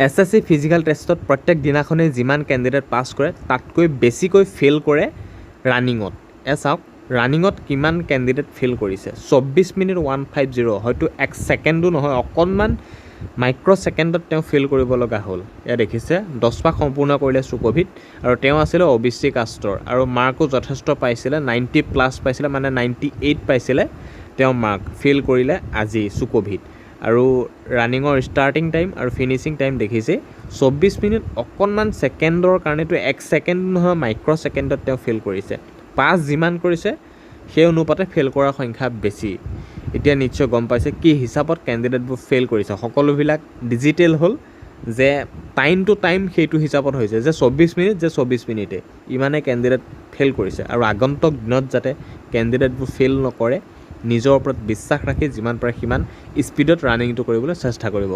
SSC physical টেষ্টত প্ৰত্যেক দিনাখনেই যিমান কেণ্ডিডেট পাছ কৰে তাতকৈ বেছিকৈ ফেইল কৰে ৰানিঙত। চাওক ৰানিঙত কিমান কেণ্ডিডেট ফেইল কৰিছে, 24 মিনিট 150, হয়তো 1 ছেকেণ্ডো নহয়, অকণমান মাইক্ৰ' ছেকেণ্ডত তেওঁ ফেইল কৰিব লগা হ'ল। এয়া দেখিছে 10 পাক সম্পূৰ্ণ কৰিলে সুকভিত, আৰু তেওঁ আছিলে OBC কাষ্টৰ, আৰু মাৰ্কো যথেষ্ট পাইছিলে, 90+ পাইছিলে, মানে 98 পাইছিলে তেওঁ মাৰ্ক। ফেইল কৰিলে আজি সুকভিত। আৰু ৰানিঙৰ ষ্টাৰ্টিং টাইম আৰু ফিনিচিং টাইম দেখিছে 24 মিনিট অকণমান ছেকেণ্ডৰ কাৰণেতো 1 ছেকেণ্ড নহয়, মাইক্ৰ' ছেকেণ্ডত তেওঁ ফেইল কৰিছে। পাছ যিমান কৰিছে সেই অনুপাতে ফেইল কৰাৰ সংখ্যা বেছি। এতিয়া নিশ্চয় গম পাইছে কি হিচাপত কেণ্ডিডেটবোৰ ফেইল কৰিছে। সকলোবিলাক ডিজিটেল হ'ল, যে টাইম টু টাইম সেইটো হিচাপত হৈছে, যে 24 মিনিট যে 24 মিনিটে ইমানে কেণ্ডিডেট ফেইল কৰিছে। আৰু আগন্তুক দিনত যাতে কেণ্ডিডেটবোৰ ফেইল নকৰে, নিজৰ ওপৰত বিশ্বাস ৰাখি যিমান পাৰে সিমান স্পীডত ৰানিংটো কৰিবলৈ চেষ্টা কৰিব।